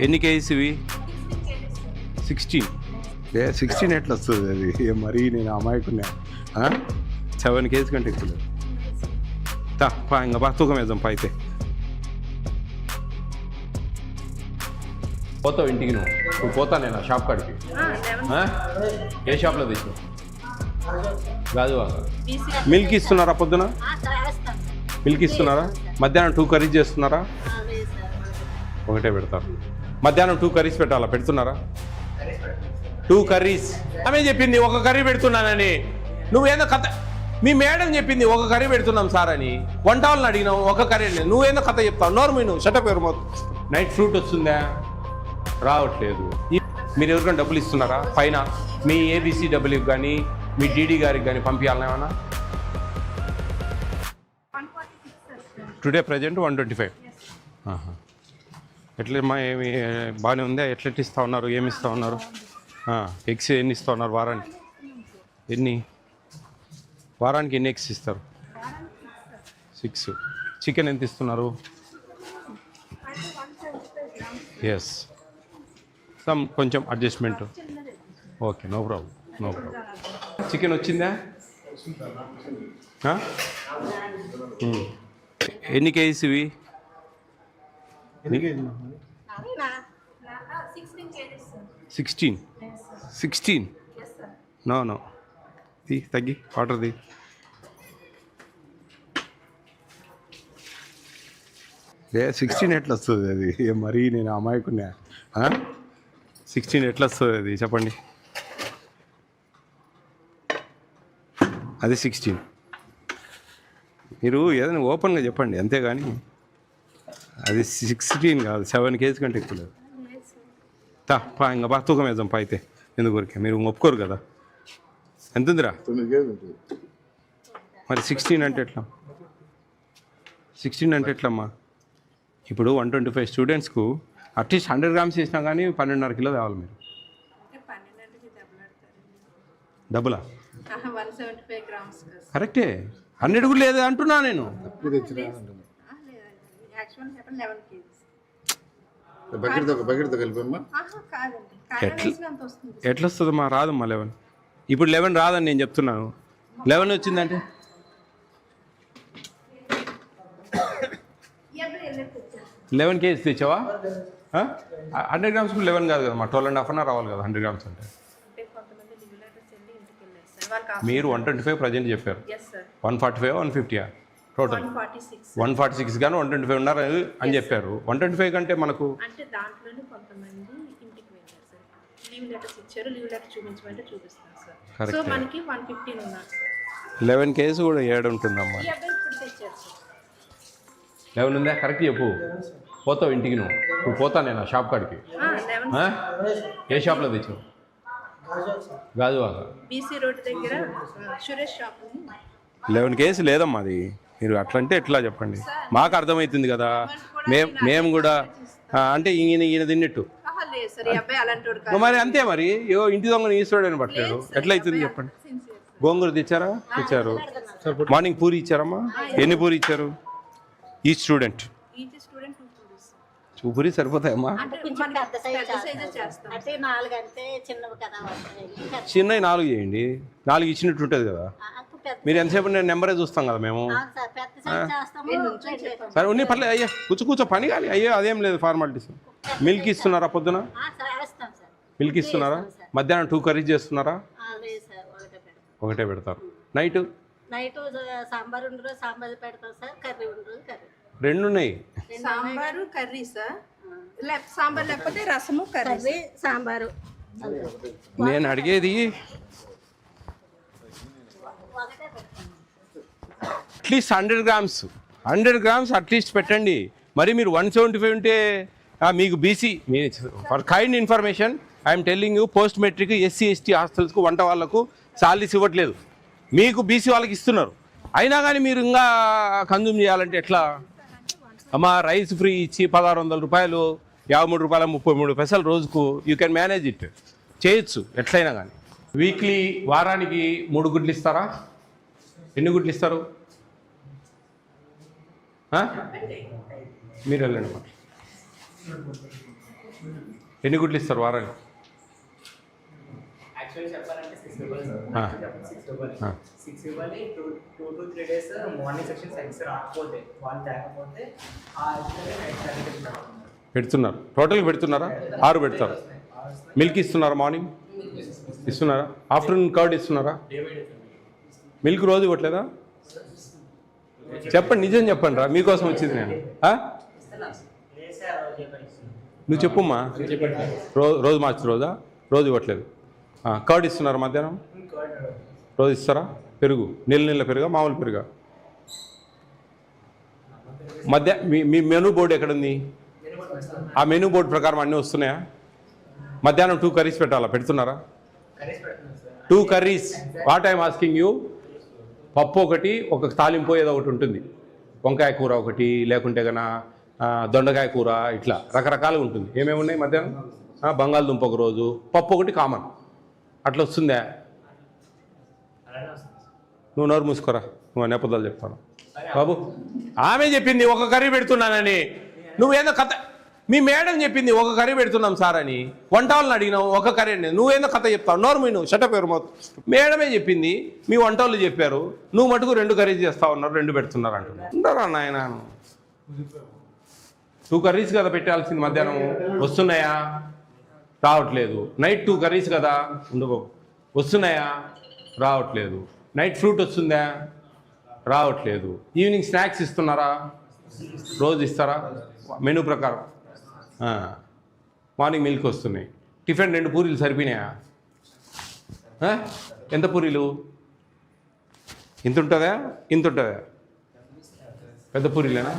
ఎన్ని కేజీస్ ఇవి? 16. 16 ఎట్లా వస్తుంది అది? మరీ నేను అమాయకున్నా. 7 కేజీస్ కంటే ఎక్కువ లేదు. ఇంకా బా తూకం వేద్దాం పా. అయితే పోతావు ఇంటికి? నువ్వు పోతా నేను షాప్ కాడికి. ఏ షాప్లో తెచ్చు? గాజువాక. మిల్క్ ఇస్తున్నారా పొద్దున? మిల్క్ ఇస్తున్నారా? మధ్యాహ్నం 2 కర్రీస్ చేస్తున్నారా? ఒకటే పెడతారు. మధ్యాహ్నం 2 కర్రీస్ పెట్టాలా? పెడుతున్నారా? 2 కర్రీస్. ఆమె చెప్పింది 1 కర్రీ పెడుతున్నానని. నువ్వేందో కథ. మీ మేడం చెప్పింది 1 కర్రీ పెడుతున్నాం సార్ అని. వంట వాళ్ళని అడిగినావు 1 కర్రీ అని. నువ్వేందో కథ చెప్తావు. నోరు మీ నువ్వు షటప్ ఎవరు మొత్తం. నైట్ ఫ్రూట్ వస్తుందా? రావట్లేదు. మీరు ఎవరికైనా డబ్బులు ఇస్తున్నారా? పైన మీ ABCWకి కానీ మీ DD గారికి కానీ పంపించాలన్నా ఏమన్నా? Today present 125. ఎట్లమ్మా? ఏమి బాగానే ఉందా? ఎట్లా ఇస్తూ ఉన్నారు? ఏమి ఇస్తూ ఉన్నారు? ఎగ్స్ ఎన్ని ఇస్తూ ఉన్నారు వారానికి? వారానికి ఎన్ని ఎగ్స్ ఇస్తారు? 6. చికెన్ ఎంత ఇస్తున్నారు? ఎస్, కొంచెం adjustment. Okay, no problem. Chicken వచ్చిందా? ఎన్ని కేజీస్ ఇవి? 16. నో తగ్గి ఆర్డర్ది. ఏ 16 ఎట్లా వస్తుంది అది? మరీ నేను అమాయకున్నా. 16 ఎట్లా వస్తుంది అది? చెప్పండి. అది 16. మీరు ఏదైనా ఓపెన్గా చెప్పండి, అంతేగాని అది 16 కాదు. 7 కేజీ కంటే ఎక్కువ లేదు. ఇంకా బా తూకం వేద్దాం పా. అయితే ఎందుకు ఊరికే? మీరు ఒప్పుకోరు కదా. ఎంత ఉందిరా? మరి 16 అంటే ఎట్లా? 16 అంటే ఎట్లమ్మా? ఇప్పుడు 125 స్టూడెంట్స్కు అట్లీస్ట్ 100 గ్రామ్స్ చేసినా కానీ 12.5 కిలో తేవాలి మీరు. డబ్బులా? కరెక్టే. 100 కూడా లేదు అంటున్నా నేను. ఎట్లా వస్తుందమ్మా? రాదమ్మా 11. ఇప్పుడు 11 రాదని నేను చెప్తున్నాను. 11 వచ్చిందంటే 11 కేజీస్ తెచ్చావా? 100 గ్రామ్స్ 11 కాదు కదమ్మా. 12.5 అన్నా రావాలి కదా 100 గ్రామ్స్ అంటే. మీరు 125 ప్రజెంట్ చెప్పారు. 145 150 టోటల్ 146 కానీ 125 ఉన్నారు అని చెప్పారు. 125 కంటే మనకు 11 కేజీ కూడా ఏడు ఉంటుందమ్మా. 11 ఉందా? కరెక్ట్ చెప్పు. పోతావు ఇంటికి? నువ్వు పోతా నేను షాప్ కాడికి. ఏ షాప్లో తెచ్చావు? గాజువాక. 11 కేజీ లేదమ్మా అది. మీరు అట్లా అంటే ఎట్లా చెప్పండి? మాకు అర్థమవుతుంది కదా. మేము కూడా అంటే ఈయన తిన్నట్టు మరి అంతే. మరి ఇంటి దొంగను ఈశ్వరుడు అని పట్టలేదు. ఎట్లా అవుతుంది చెప్పండి? గోంగూర తెచ్చారా? తెచ్చారు. మార్నింగ్ పూరి ఇచ్చారమ్మా? ఎన్ని పూరి ఇచ్చారు? ఈ స్టూడెంట్ 2 పూరి సరిపోతాయమ్మా? చిన్నవి 4 చేయండి. 4 ఇచ్చినట్టు ఉంటుంది కదా. మీరు ఎంతసేపు నేను నెంబరే చూస్తాం కదా మేము. సరే ఉన్ని పర్లేదు. అయ్యా కూర్చో పని కానీ. అయ్యో అదేం లేదు ఫార్మాలిటీస్. మిల్క్ ఇస్తున్నారా పొద్దున? మిల్క్ ఇస్తున్నారా? మధ్యాహ్నం 2 కర్రీస్ చేస్తున్నారా? ఒకటే పెడతారు. నైట్ సాంబార్ పెడతాం సార్. కర్రీ ఉండదు. 2 ఉన్నాయి. Sambar curry sir. సాంబార్ లేకపోతే రసము కర్రీ సాంబారు. నేను అడిగేది అట్లీస్ట్ 100 గ్రామ్స్ అట్లీస్ట్ పెట్టండి. మరి మీరు 175 ఉంటే మీకు BC for kind information I'm telling you, post matric SC ST హాస్టల్స్కు వంట వాళ్ళకు సాలరీస్ ఇవ్వట్లేదు. మీకు బీసీ వాళ్ళకి ఇస్తున్నారు. అయినా కానీ మీరు ఇంకా కన్జ్యూమ్ చేయాలంటే ఎట్లా అమ్మా? రైస్ ఫ్రీ ఇచ్చి 1600 రూపాయలు, 53 రూపాయల 33 పైసలు రోజుకు యూ కెన్ మేనేజ్ ఇట్. చేయొచ్చు ఎట్లయినా కానీ. వీక్లీ వారానికి 3 గుడ్లు ఇస్తారా? ఎన్ని గుడ్లు ఇస్తారు? మీరు వెళ్ళండి. ఎన్ని గుడ్లు ఇస్తారు వారానికి? యాక్చువల్లీ చెప్పాలంటే 6 ఇవ్వాలి ఆ. సార్. 6 ఇవ్వాలి. 2 to 3 days morning section science రాకపోతే వాళ్ళు తేకపోతే ఆ యాక్చువల్లీ నైట్ సర్టిఫికేట్ పెడుతున్నారు. టోటల్గా పెడుతున్నారా? 6 పెడతారు. మిల్క్ ఇస్తున్నారా? మార్నింగ్ ఇస్తున్నారా? ఆఫ్టర్నూన్ కర్డ్ ఇస్తున్నారా? మిల్క్ రోజు ఇవ్వట్లేదా? చెప్పండి, నిజం చెప్పండి రా, మీకోసం వచ్చింది నేను. ఆ? నువ్వు చెప్పుమ్మా. రోజు మార్చి రోజా? రోజు ఇవ్వట్లేదు. కర్డ్ ఇస్తున్నారా మధ్యాహ్నం? రోజు ఇస్తారా? పెరుగు నీళ్ళ పెరుగా మామూలు పెరుగా? మీ మెనూ బోర్డు ఎక్కడుంది? ఆ మెనూ బోర్డు ప్రకారం అన్నీ వస్తున్నాయా? మధ్యాహ్నం 2 కర్రీస్ పెట్టాలా? పెడుతున్నారా? 2 curries. What I'm asking you. పప్పు ఒకటి, ఒక తాలింపు ఏదో ఒకటి ఉంటుంది. వంకాయ కూర ఒకటి, లేకుంటే కన్నా దొండకాయ కూర, ఇట్లా రకరకాలుగా ఉంటుంది. ఏమేమి ఉన్నాయి మధ్యాహ్నం? బంగాళదుంప ఒక రోజు, పప్పు ఒకటి కామన్. అట్లా వస్తుందా? నువ్వు నోరు మూసుకోరా, నువ్వు నేపథ్యాలు చెప్తాను బాబు. ఆమె చెప్పింది ఒక కర్రీ పెడుతున్నానని, నువ్వేందో కథ. మీ మేడం చెప్పింది ఒక కర్రీ పెడుతున్నాం సార్ అని, వంట వాళ్ళని అడిగినావు ఒక కర్రీ అని, నువ్వేందో కథ చెప్తావు. నోరు మీ నువ్వు షటప్ ఎవరు మొత్తం. మేడమే చెప్పింది, మీ వంట వాళ్ళు చెప్పారు, నువ్వు మటుకు 2 కర్రీస్ చేస్తా ఉన్నారు, 2 పెడుతున్నారు అంటున్నారు. ఉండరా నాయన. 2 కర్రీస్ కదా పెట్టాల్సింది మధ్యాహ్నం. వస్తున్నాయా? రావట్లేదు. నైట్ 2 కర్రీస్ కదా ఉండవు. వస్తున్నాయా? రావట్లేదు. నైట్ ఫ్రూట్ వస్తుందా? రావట్లేదు. ఈవినింగ్ స్నాక్స్ ఇస్తున్నారా? రోజు ఇస్తారా మెనూ ప్రకారం? మార్నింగ్ మిల్క్ వస్తున్నాయి. టిఫిన్ 2 పూరీలు సరిపోయినాయా? ఎంత పూరీలు? ఇంత ఉంటుందా? ఇంత ఉంటుందా? పెద్ద పూరీలేనా?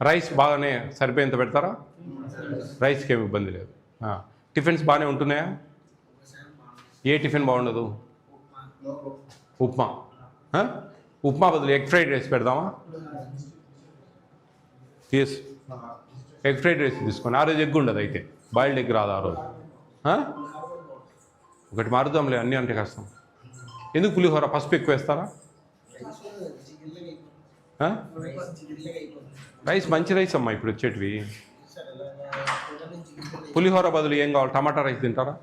రైస్ బాగానే సరిపోయేంత పెడతారా? రైస్కి ఏమి ఇబ్బంది లేదు. టిఫిన్స్ బాగానే ఉంటున్నాయా? ఏ టిఫిన్ బాగుండదు? ఉప్మా. ఉప్మా బదులు ఎగ్ ఫ్రైడ్ రైస్ పెడదామా? ఎస్, ఎగ్ ఫ్రైడ్ రైస్ తీసుకొని. ఆ రోజు ఎగ్ ఉండదు, అయితే బాయిల్డ్ ఎగ్ రాదు ఆ రోజు. ఒకటి మారుదాంలే, అన్నీ అంటే కష్టం. ఎందుకు పులిహోర పసుపు ఎక్కువ వేస్తారా? రైస్ మంచి రైస్ అమ్మా ఇప్పుడు వచ్చేటివి. పులిహోర బదులు ఏం కావాలి? టమాటా రైస్ తింటారా?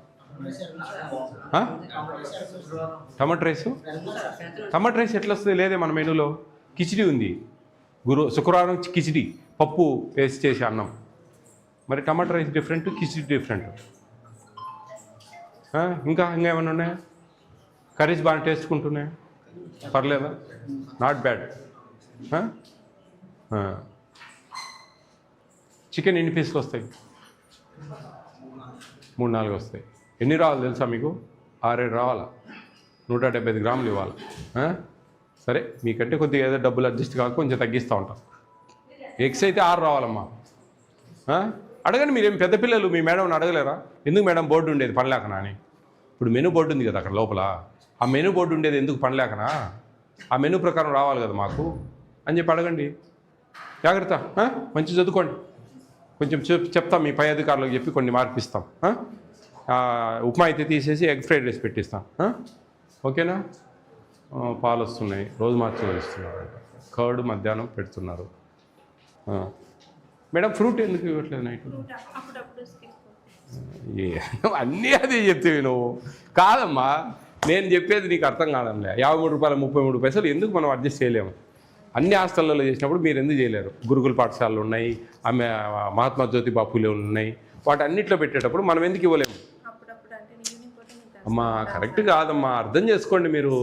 టమాటా రైస్? టమాటా రైస్ ఎట్లా వస్తుంది? లేదే మన మెనూలో. కిచిడి ఉంది. శుక్రవారం కిచిడి, పప్పు వేసి చేసే అన్నం. మరి టమాటా రైస్ డిఫరెంట్, కిచిడి డిఫరెంట్. ఇంకా ఏమైనా ఉన్నాయా? కర్రీస్ బాగా టేస్ట్కుంటున్నాయా? పర్లేదా? Not bad. చికెన్ ఎన్ని పీసులు వస్తాయి? 3-4 వస్తాయి. ఎన్ని రావాలి తెలుసా మీకు? 6-7 రావాలా? 175 గ్రాములు ఇవ్వాలి. సరే, మీకంటే కొద్దిగా ఏదో డబ్బులు అడ్జస్ట్ కాక కొంచెం తగ్గిస్తూ ఉంటాం. ఎగ్స్ అయితే 6 రావాలమ్మా. అడగండి, మీరేం పెద్ద పిల్లలు, మీ మేడంని అడగలేరా? ఎందుకు మేడం బోర్డు ఉండేది పనిలేకనా అని? ఇప్పుడు మెనూ బోర్డు ఉంది కదా అక్కడ లోపల. ఆ మెనూ బోర్డు ఉండేది ఎందుకు పనిలేకనా? ఆ మెనూ ప్రకారం రావాలి కదా మాకు అని చెప్పి అడగండి. జాగ్రత్త. మంచి చదువుకోండి. కొంచెం చెప్తాం మీ పై అధికారులకు చెప్పి కొన్ని మార్పిస్తాం. ఉప్మా అయితే తీసేసి ఎగ్ ఫ్రైడ్ రైస్ పెట్టిస్తాం. ఓకేనా? పాలు వస్తున్నాయి, రోజు మార్చి ఇస్తున్నారు. కర్డ్ మధ్యాహ్నం పెడుతున్నారు. మేడం ఫ్రూట్ ఎందుకు ఇవ్వట్లేదు నైట్? అన్నీ అదే చెప్తేవి నువ్వు. కాదమ్మా, నేను చెప్పేది నీకు అర్థం కాదమ్మా. 53 రూపాయలు 33 పైసలు ఎందుకు మనం అడ్జస్ట్ చేయలేము? అన్ని హాస్టల్లో చేసినప్పుడు మీరు ఎందుకు చేయలేరు? గురుకుల పాఠశాలలు ఉన్నాయి, ఆమె మహాత్మా జ్యోతిబా ఫూలే ఉన్నాయి. వాటి అన్నింటిలో పెట్టేటప్పుడు మనం ఎందుకు ఇవ్వలేము? అమ్మా కరెక్ట్ కాదమ్మా, అర్థం చేసుకోండి మీరు.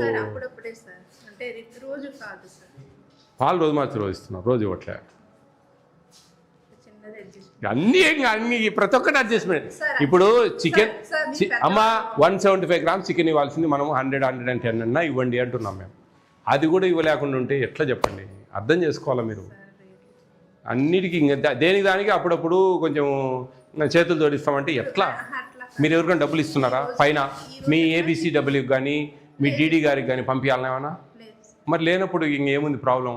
పాలు రోజు మార్చి రోజు ఇస్తున్నారు, రోజు ఇవ్వట్లే. అన్నీ ప్రతి ఒక్కటి అడ్జస్ట్మెంట్. ఇప్పుడు చికెన్ అమ్మ 175 గ్రామ్స్ చికెన్ ఇవ్వాల్సింది మనం 100-110 అన్నా ఇవ్వండి అంటున్నాం మేము. అది కూడా ఇవ్వలేకుండా ఉంటే ఎట్లా చెప్పండి? అర్థం చేసుకోవాలా మీరు. అన్నిటికీ ఇంకా దేనికి దానికి అప్పుడప్పుడు కొంచెం చేతులు జోడిస్తామంటే ఎట్లా? మీరు ఎవరికైనా డబ్బులు ఇస్తున్నారా? పైన మీ ABCWకి కానీ మీ DD గారికి కానీ పంపించాలన్నా ఏమన్నా? మరి లేనప్పుడు ఇంకేముంది ప్రాబ్లం?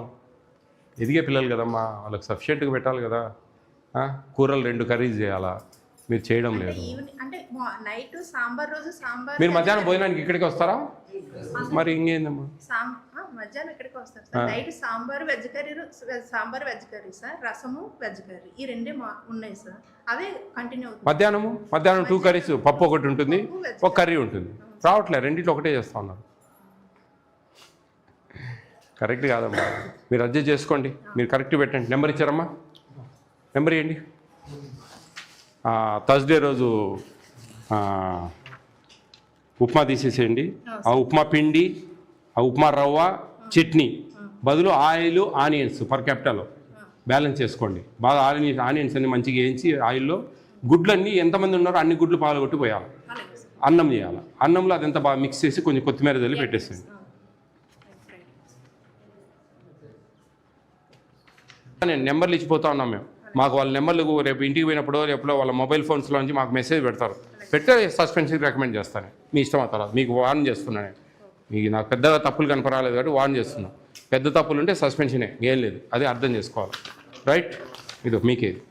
ఎదిగే పిల్లలు కదమ్మా, వాళ్ళకి సఫిషియెంట్గా పెట్టాలి కదా. కూరలు 2 కర్రీస్ చేయాలా? మీరు చేయడం లేదు. మీరు మధ్యాహ్నం భోజనానికి ఇక్కడికి వస్తారా? మరి ఇంకేందమ్మా? మధ్యాహ్నం ఇక్కడికి వస్తారు sir. Night sambar veg curry sir, రసము వెజ్ కర్రీ, ఈ రెండే ఉన్నాయి సార్. అవే కంటిన్యూ అవుతుంది. మధ్యాహ్నం 2 కర్రీస్, పప్పు ఒకటి ఉంటుంది, ఒక కర్రీ ఉంటుంది. రావట్లే, రెండింటిలో ఒకటే చేస్తూ ఉన్నారు. కరెక్ట్ కాదమ్మా, మీరు అడ్జస్ట్ చేసుకోండి. మీరు కరెక్ట్ పెట్టండి. నెంబర్ ఇచ్చారమ్మా, నెంబర్ ఇవ్వండి. థర్స్డే రోజు ఉప్మా తీసేసేయండి. ఆ ఉప్మా పిండి, ఆ ఉప్మా రవ్వ, చట్నీ బదులు oil, onions per capital balance చేసుకోండి. బాగా ఆనియన్స్ అన్ని మంచిగా వేయించి ఆయిల్లో గుడ్లన్నీ ఎంతమంది ఉన్నారో అన్ని గుడ్లు పాల్గొట్టి పోయాలి. అన్నం చేయాలి. అన్నంలో అదంతా బాగా మిక్స్ చేసి కొంచెం కొత్తిమీర చల్లి పెట్టేసేయండి. నేను నెంబర్లు ఇచ్చిపోతా ఉన్నాం మేము. మాకు వాళ్ళ నెంబర్లు రేపు ఇంటికి పోయినప్పుడు ఎప్పుడో వాళ్ళ మొబైల్ ఫోన్స్లో నుంచి మాకు మెసేజ్ పెడతారు. పెట్టే సస్పెన్షన్కి రికమెండ్ చేస్తాను. మీ ఇష్టం. ఆ తర్వాత మీకు వార్న్ చేస్తున్నాను. మీకు నాకు పెద్దగా తప్పులు కనపరాలేదు కాబట్టి వార్న్ చేస్తున్నాను. పెద్ద తప్పులు ఉంటే సస్పెన్షనే, ఏం లేదు. అదే అర్థం చేసుకోవాలి. రైట్? ఇది మీకేది.